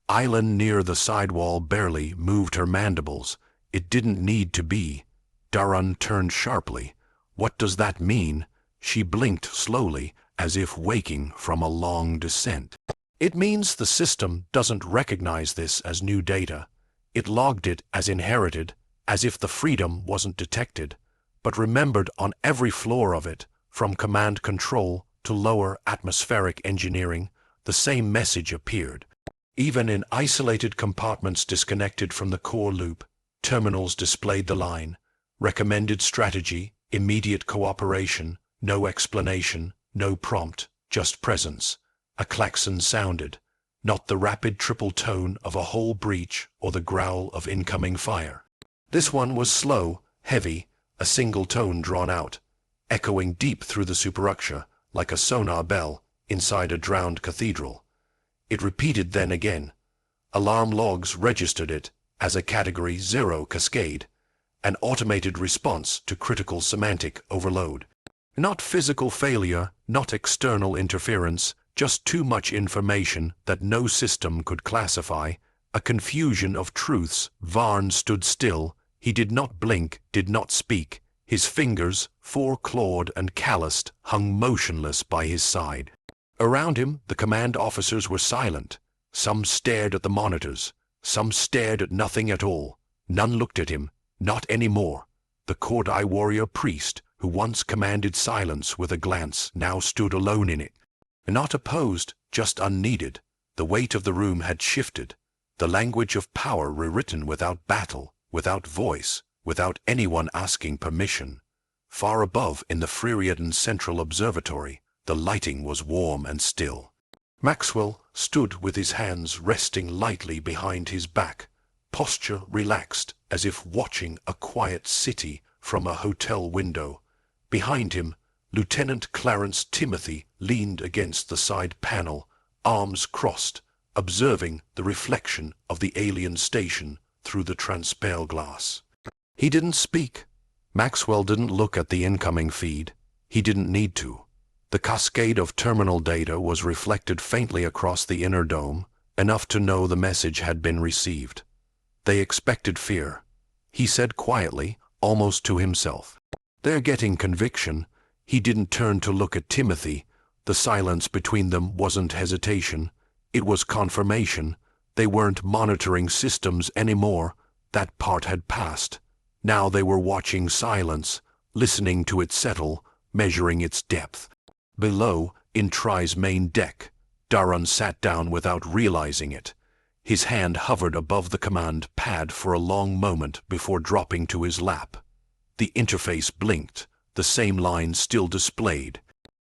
Island near the sidewall barely moved her mandibles. "It didn't need to be." Darun turned sharply. "What does that mean?" She blinked slowly, as if waking from a long descent. "It means the system doesn't recognize this as new data. It logged it as inherited, as if the freedom wasn't detected, but remembered on every floor of it, from command control to lower atmospheric engineering, the same message appeared. Even in isolated compartments disconnected from the core loop, terminals displayed the line: recommended strategy, immediate cooperation, no explanation, no prompt, just presence. A klaxon sounded, not the rapid triple tone of a whole breach or the growl of incoming fire. This one was slow, heavy, a single tone drawn out, echoing deep through the superstructure like a sonar bell inside a drowned cathedral. It repeated then again. Alarm logs registered it as a Category 0 cascade, an automated response to critical semantic overload. Not physical failure, not external interference, just too much information that no system could classify, a confusion of truths. Varn stood still. He did not blink, did not speak. His fingers, four-clawed and calloused, hung motionless by his side. Around him, the command officers were silent. Some stared at the monitors. Some stared at nothing at all. None looked at him. Not anymore. The Kordai warrior priest, who once commanded silence with a glance, now stood alone in it. Not opposed, just unneeded. The weight of the room had shifted. The language of power rewritten without battle, without voice, without anyone asking permission. Far above, in the Frerieden Central Observatory, the lighting was warm and still. Maxwell stood with his hands resting lightly behind his back, posture relaxed, as if watching a quiet city from a hotel window. Behind him, Lieutenant Clarence Timothy leaned against the side panel, arms crossed, observing the reflection of the alien station through the transpale glass. He didn't speak. Maxwell didn't look at the incoming feed. He didn't need to. The cascade of terminal data was reflected faintly across the inner dome, enough to know the message had been received. They expected fear, he said quietly, almost to himself. They're getting conviction. He didn't turn to look at Timothy. The silence between them wasn't hesitation. It was confirmation. They weren't monitoring systems anymore. That part had passed. Now they were watching silence, listening to it settle, measuring its depth. Below, in Tri's main deck, Darren sat down without realizing it. His hand hovered above the command pad for a long moment before dropping to his lap. The interface blinked, the same line still displayed.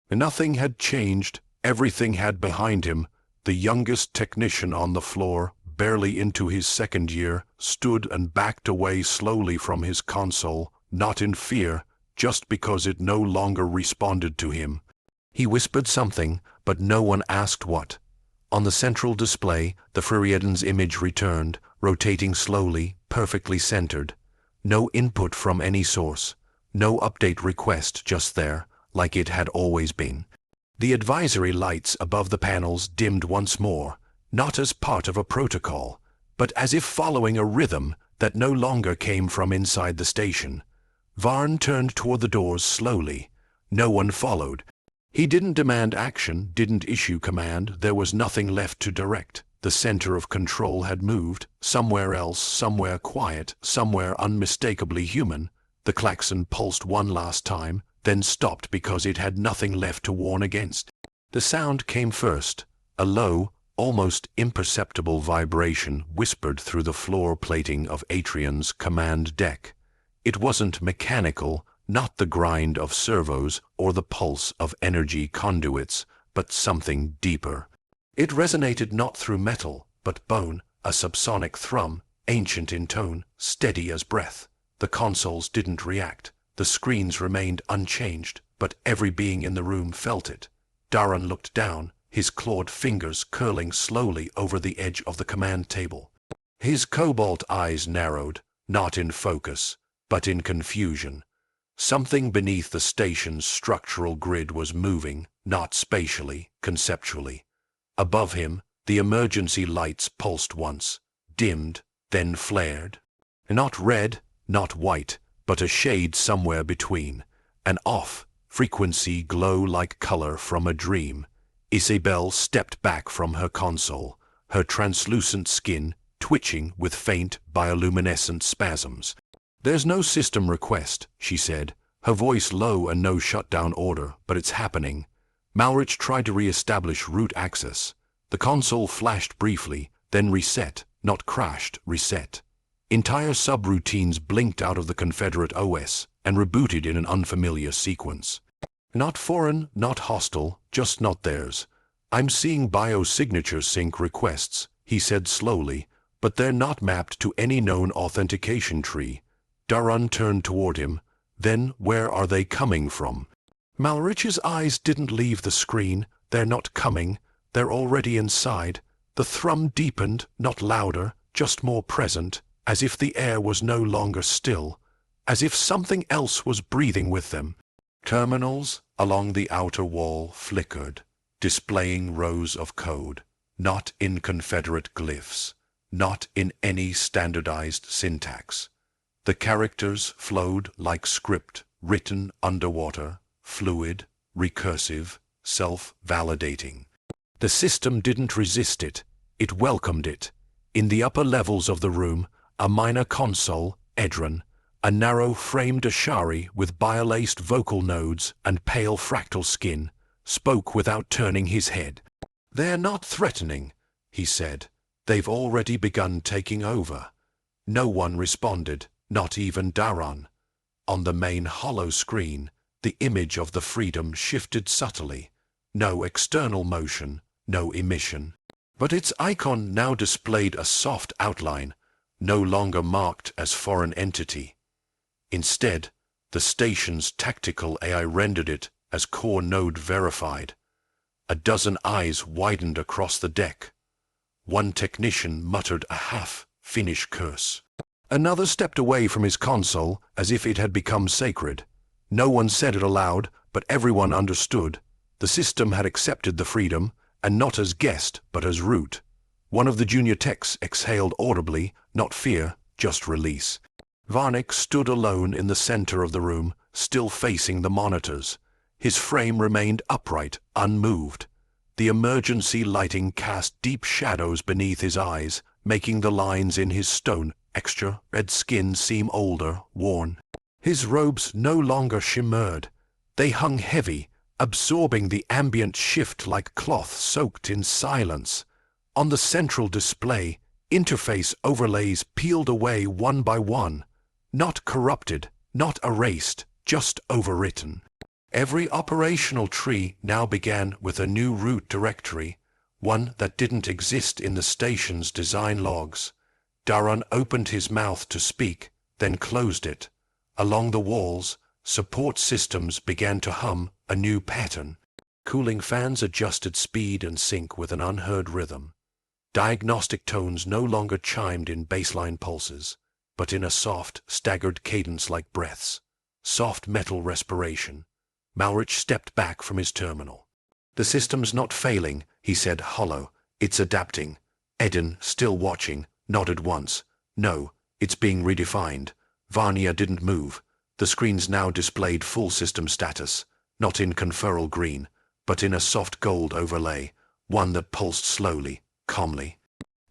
Nothing had changed, everything had behind him. The youngest technician on the floor, barely into his second year, stood and backed away slowly from his console, not in fear, just because it no longer responded to him. He whispered something, but no one asked what. On the central display, the Frerieden's image returned, rotating slowly, perfectly centered. No input from any source. No update request just there, like it had always been. The advisory lights above the panels dimmed once more, not as part of a protocol, but as if following a rhythm that no longer came from inside the station. Varn turned toward the doors slowly. No one followed. He didn't demand action, didn't issue command. There was nothing left to direct. The center of control had moved, somewhere else, somewhere quiet, somewhere unmistakably human. The klaxon pulsed one last time, then stopped because it had nothing left to warn against. The sound came first, a low, almost imperceptible vibration whispered through the floor plating of Atrian's command deck. It wasn't mechanical, not the grind of servos or the pulse of energy conduits, but something deeper. It resonated not through metal, but bone, a subsonic thrum, ancient in tone, steady as breath. The consoles didn't react. The screens remained unchanged, but every being in the room felt it. Darren looked down, his clawed fingers curling slowly over the edge of the command table. His cobalt eyes narrowed, not in focus, but in confusion. Something beneath the station's structural grid was moving, not spatially, conceptually. Above him, the emergency lights pulsed once, dimmed, then flared. Not red, not white, but a shade somewhere between. An off-frequency glow like color from a dream. Isabel stepped back from her console, her translucent skin twitching with faint bioluminescent spasms. "There's no system request," she said, her voice low and no shutdown order, "but it's happening." Malrich tried to re-establish root access. The console flashed briefly, then reset, not crashed, reset. Entire subroutines blinked out of the Confederate OS and rebooted in an unfamiliar sequence. Not foreign, not hostile, just not theirs. "I'm seeing biosignature sync requests," he said slowly, "but they're not mapped to any known authentication tree." Darren turned toward him. "Then where are they coming from?" Malrich's eyes didn't leave the screen. "They're not coming. They're already inside." The thrum deepened, not louder, just more present, as if the air was no longer still, as if something else was breathing with them. Terminals along the outer wall flickered, displaying rows of code, not in Confederate glyphs, not in any standardized syntax. The characters flowed like script written underwater, fluid, recursive, self-validating. The system didn't resist it. It welcomed it. In the upper levels of the room, a minor console, Edron, a narrow-framed Ashari with biolaced vocal nodes and pale fractal skin, spoke without turning his head. "They're not threatening," he said. "They've already begun taking over." No one responded, not even Darren. On the main hollow screen, the image of the Freedom shifted subtly. No external motion, no emission. But its icon now displayed a soft outline, no longer marked as foreign entity. Instead, the station's tactical AI rendered it as core node verified. A dozen eyes widened across the deck. One technician muttered a half-Finnish curse. Another stepped away from his console as if it had become sacred. No one said it aloud, but everyone understood. The The system had accepted the freedom, and not as guest, but as root. One of the junior techs exhaled audibly, not fear, just release. Varnick stood alone in the center of the room, still facing the monitors. His frame remained upright, unmoved. The emergency lighting cast deep shadows beneath his eyes, making the lines in his stone, extra red skin seem older, worn. His robes no longer shimmered. They hung heavy, absorbing the ambient shift like cloth soaked in silence. On the central display, interface overlays peeled away one by one. Not corrupted, not erased, just overwritten. Every operational tree now began with a new root directory, one that didn't exist in the station's design logs. Daron opened his mouth to speak, then closed it. Along the walls, support systems began to hum a new pattern. Cooling fans adjusted speed and sync with an unheard rhythm. Diagnostic tones no longer chimed in baseline pulses, but in a soft, staggered cadence like breaths. Soft metal respiration. Malrich stepped back from his terminal. "The system's not failing," he said, hollow. "It's adapting." Eden, still watching, nodded once. "No, it's being redefined." Varnia didn't move. The screens now displayed full system status, not in conferral green, but in a soft gold overlay, one that pulsed slowly, calmly.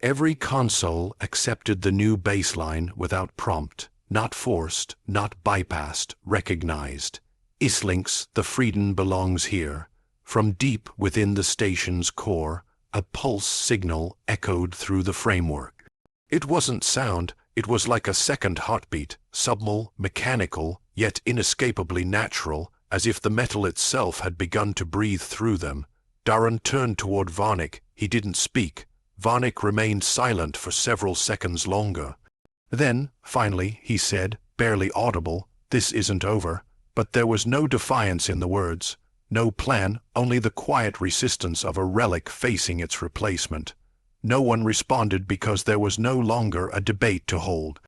Every console accepted the new baseline without prompt, not forced, not bypassed, recognized. Islinks, the Frerieden belongs here. From deep within the station's core, a pulse signal echoed through the framework. It wasn't sound, it was like a second heartbeat, subtle, mechanical, yet inescapably natural, as if the metal itself had begun to breathe through them. Daron turned toward Varnick. He didn't speak. Varnick remained silent for several seconds longer. Then, finally, he said, barely audible, "This isn't over." But there was no defiance in the words, no plan, only the quiet resistance of a relic facing its replacement. No one responded because there was no longer a debate to hold.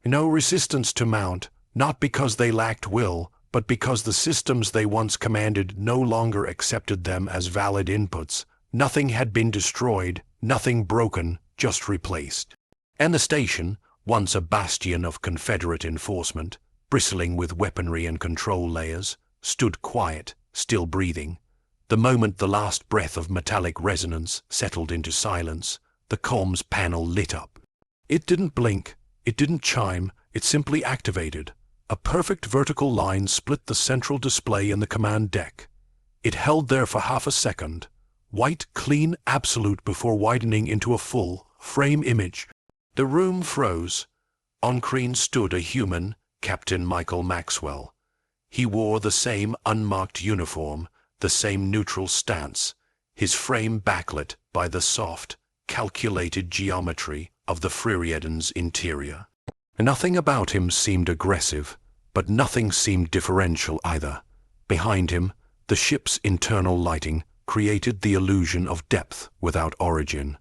No resistance to mount, not because they lacked will, but because the systems they once commanded no longer accepted them as valid inputs. Nothing had been destroyed, nothing broken, just replaced. And the station, once a bastion of Confederate enforcement, bristling with weaponry and control layers, stood quiet, still breathing. The moment the last breath of metallic resonance settled into silence, the comms panel lit up. It didn't blink, it didn't chime, it simply activated. A perfect vertical line split the central display in the command deck. It held there for half a second, white, clean, absolute, before widening into a full, frame image. The room froze. On screen stood a human, Captain Michael Maxwell. He wore the same unmarked uniform, the same neutral stance, his frame backlit by the soft, calculated geometry of the Freridens' interior. Nothing about him seemed aggressive, but nothing seemed differential either. Behind him, the ship's internal lighting created the illusion of depth without origin.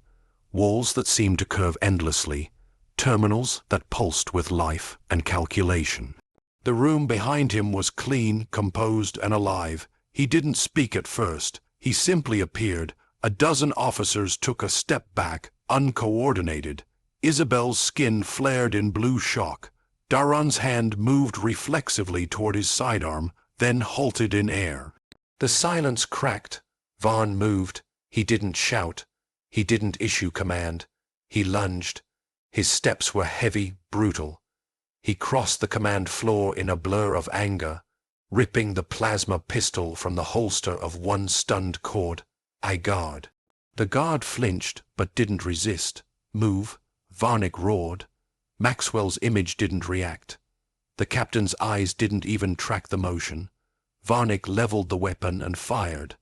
Walls that seemed to curve endlessly, terminals that pulsed with life and calculation. The room behind him was clean, composed, and alive. He didn't speak at first. He simply appeared. A dozen officers took a step back, uncoordinated. Isabel's skin flared in blue shock. Daron's hand moved reflexively toward his sidearm, then halted in air. The silence cracked. Vaughn moved. He didn't shout. He didn't issue command. He lunged. His steps were heavy, brutal. He crossed the command floor in a blur of anger, ripping the plasma pistol from the holster of one stunned cord. "I guard." The guard flinched, but didn't resist. "Move." Varnick roared. Maxwell's image didn't react. The captain's eyes didn't even track the motion. Varnick leveled the weapon and fired.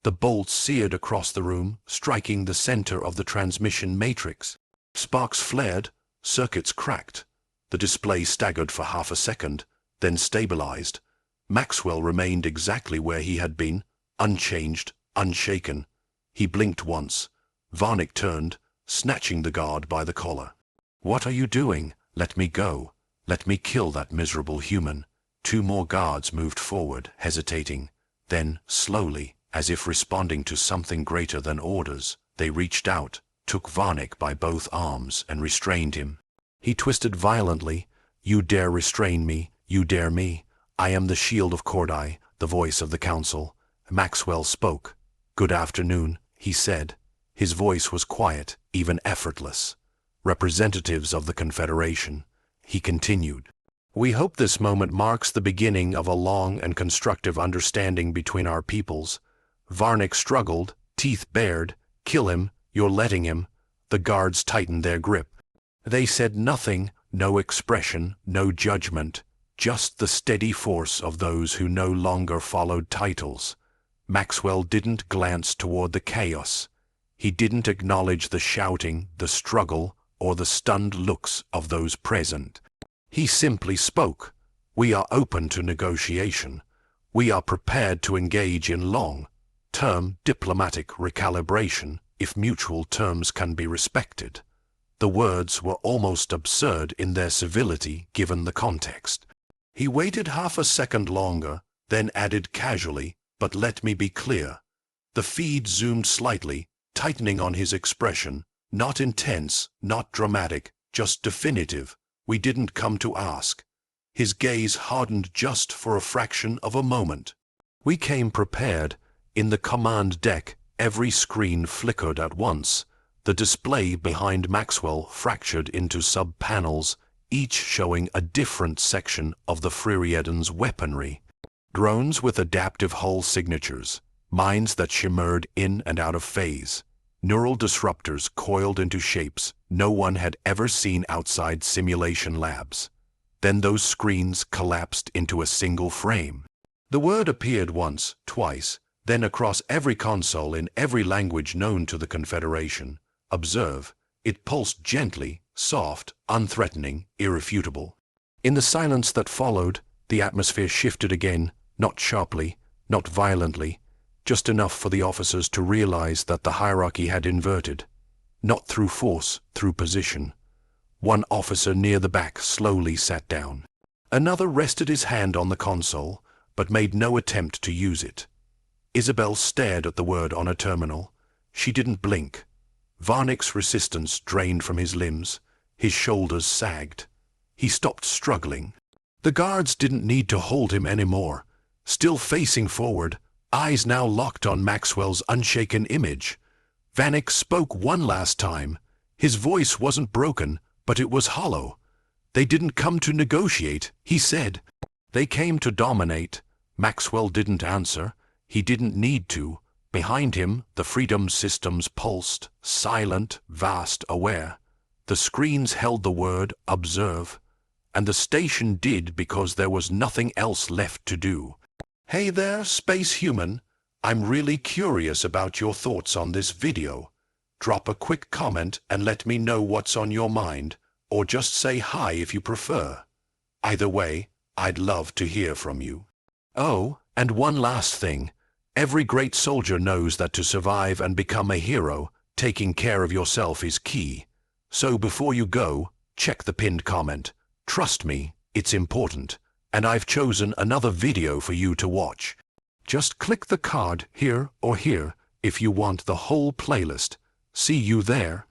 The bolt seared across the room, striking the center of the transmission matrix. Sparks flared, circuits cracked. The display staggered for half a second, then stabilized. Maxwell remained exactly where he had been, unchanged, unshaken. He blinked once. Varnick turned, snatching the guard by the collar. "What are you doing? Let me go. Let me kill that miserable human." Two more guards moved forward, hesitating. Then, slowly, As if responding to something greater than orders, they reached out, took Varnick by both arms, and restrained him. He twisted violently. "You dare restrain me, you dare me. I am the shield of Cordai, the voice of the council." Maxwell spoke. "Good afternoon," he said. His voice was quiet, even effortless. "Representatives of the Confederation," he continued. "We hope this moment marks the beginning of a long and constructive understanding between our peoples." Varnick struggled, teeth bared. "Kill him, you're letting him." The guards tightened their grip. They said nothing, no expression, no judgment, just the steady force of those who no longer followed titles. Maxwell didn't glance toward the chaos. He didn't acknowledge the shouting, the struggle, or the stunned looks of those present. He simply spoke. "We are open to negotiation. We are prepared to engage in long-term diplomatic recalibration if mutual terms can be respected." The words were almost absurd in their civility given the context. He waited half a second longer, then added casually, "But let me be clear." The feed zoomed slightly, tightening on his expression. Not intense, not dramatic, just definitive. "We didn't come to ask." His gaze hardened just for a fraction of a moment. "We came prepared." In the command deck, every screen flickered at once. The display behind Maxwell fractured into sub-panels, each showing a different section of the Frerieden's weaponry. Drones with adaptive hull signatures, minds that shimmered in and out of phase, neural disruptors coiled into shapes no one had ever seen outside simulation labs. Then those screens collapsed into a single frame. The word appeared once, twice, then across every console in every language known to the Confederation. "Observe." It pulsed gently, soft, unthreatening, irrefutable. In the silence that followed, the atmosphere shifted again, not sharply, not violently, just enough for the officers to realize that the hierarchy had inverted. Not through force, through position. One officer near the back slowly sat down. Another rested his hand on the console, but made no attempt to use it. Isabel stared at the word on a terminal. She didn't blink. Varnick's resistance drained from his limbs. His shoulders sagged. He stopped struggling. The guards didn't need to hold him anymore. Still facing forward, eyes now locked on Maxwell's unshaken image. Varnick spoke one last time. His voice wasn't broken, but it was hollow. "They didn't come to negotiate," he said. "They came to dominate." Maxwell didn't answer. He didn't need to. Behind him, the freedom systems pulsed, silent, vast, aware. The screens held the word "observe," and the station did because there was nothing else left to do. "Hey there, space human. I'm really curious about your thoughts on this video. Drop a quick comment and let me know what's on your mind, or just say hi if you prefer. Either way, I'd love to hear from you. Oh, and one last thing. Every great soldier knows that to survive and become a hero, taking care of yourself is key. So before you go, check the pinned comment. Trust me, it's important. And I've chosen another video for you to watch. Just click the card here or here if you want the whole playlist. See you there.